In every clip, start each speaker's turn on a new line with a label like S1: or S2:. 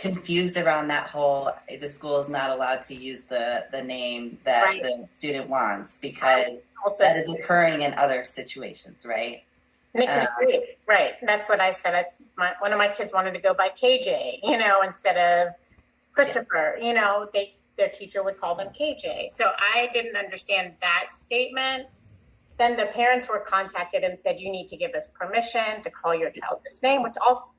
S1: confused around that whole, the school is not allowed to use the name that
S2: Right.
S1: the student wants, because
S2: Also,
S1: that is occurring in other situations, right?
S2: right. That's what I said. One of my kids wanted to go by KJ, instead of Christopher. Their teacher would call them KJ. So I didn't understand that statement. Then the parents were contacted and said, you need to give us permission to call your child this name, which also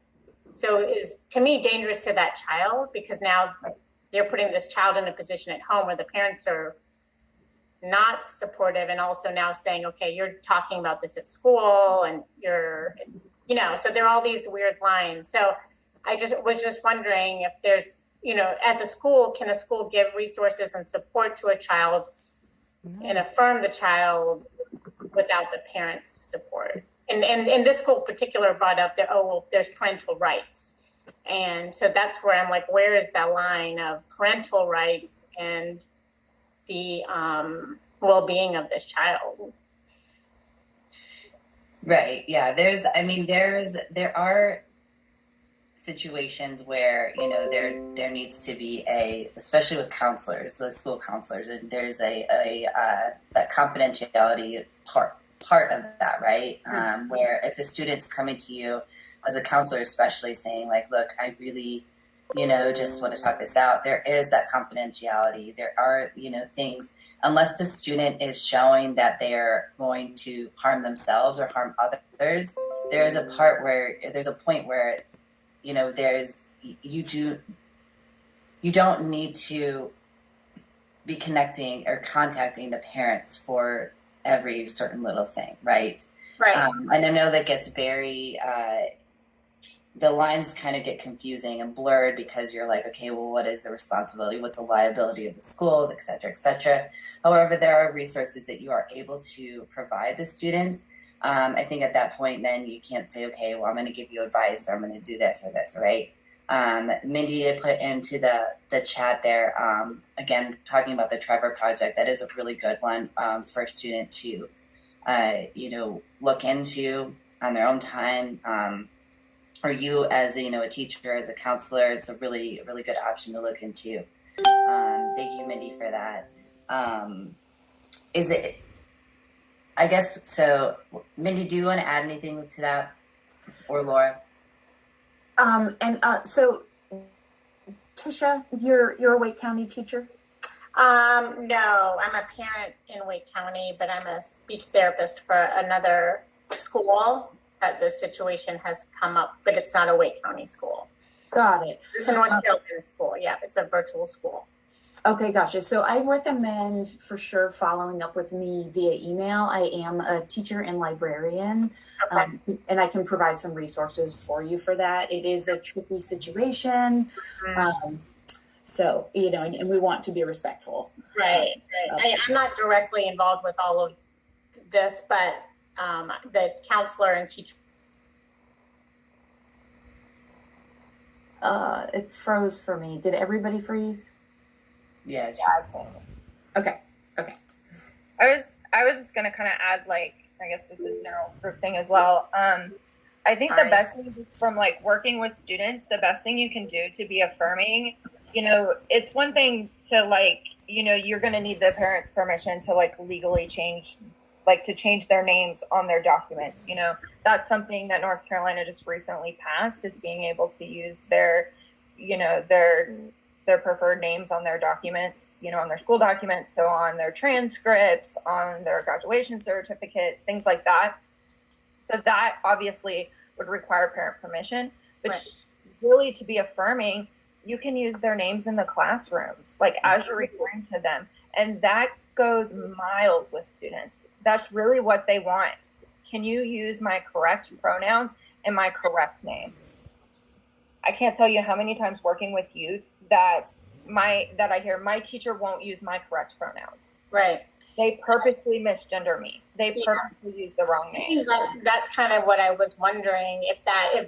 S2: is, to me, dangerous to that child, because now they're putting this child in a position at home where the parents are not supportive, and also now saying, okay, you're talking about this at school, and so there are all these weird lines. So I was just wondering if there's, as a school, can a school give resources and support to a child and affirm the child without the parents' support? And this school particular brought up that, there's parental rights. And so that's where I'm like, where is that line of parental rights and the well-being of this child?
S1: Right. Yeah. There are situations where, there needs to be especially with counselors, the school counselors, and there's that confidentiality part of that, right? Where if a student's coming to you as a counselor, especially saying like, look, I really, just want to talk this out, there is that confidentiality. There are, things, unless the student is showing that they're going to harm themselves or harm others, there's a point where, you don't need to be connecting or contacting the parents for every certain little thing, right?
S2: Right.
S1: And I know that gets very, the lines kind of get confusing and blurred, because you're like, okay, well, what is the responsibility? What's the liability of the school, et cetera, et cetera. However, there are resources that you are able to provide the student. I think at that point, then you can't say, okay, well, I'm going to give you advice, or I'm going to do this or this, right? Mindy did put into the chat there, again, talking about the Trevor Project. That is a really good one for a student to, look into on their own time. Or you as a teacher, as a counselor, it's a really, really good option to look into. Thank you, Mindy, for that. I guess so. Mindy, do you want to add anything to that, or Laura?
S3: So, Tisha, you're a Wake County teacher?
S2: No, I'm a parent in Wake County, but I'm a speech therapist for another school that the situation has come up, but it's not a Wake County school.
S3: Got it.
S2: It's a North Carolina school. Yeah, it's a virtual school.
S3: Okay, gotcha. So I recommend for sure following up with me via email. I am a teacher and librarian,
S2: Okay.
S3: and I can provide some resources for you for that. It is a tricky situation. So, and we want to be respectful.
S2: Right. I'm not directly involved with all of this, but the counselor and teacher.
S3: It froze for me. Did everybody freeze?
S1: Yes.
S3: Okay.
S4: I was just gonna kind of add, like, I guess this is now group thing as well. I think the best thing is from like working with students, the best thing you can do to be affirming, it's one thing to like, you're going to need the parents' permission to like legally change their names on their documents. That's something that North Carolina just recently passed, is being able to use their preferred names on their documents, on their school documents. So on their transcripts, on their graduation certificates, things like that. So that obviously would require parent permission, but really to be affirming, you can use their names in the classrooms, like as you're referring to them. And that goes miles with students. That's really what they want. Can you use my correct pronouns and my correct name? I can't tell you how many times working with youth that I hear my teacher won't use my correct pronouns.
S2: Right.
S4: They purposely misgender me. They purposely use the wrong name.
S2: That's kind of what I was wondering, if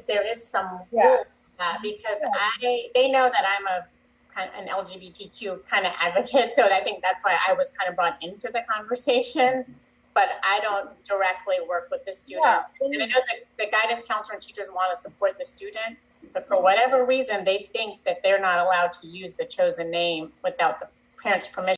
S2: there is some rule for that, because they know that I'm a kind of an LGBTQ kind of advocate, so I think that's why I was kind of brought into the conversation. But I don't directly work with the student. And I know that the guidance counselor and teachers want to support the student, But for whatever reason, they think that they're not allowed to use the chosen name without the parent's permission.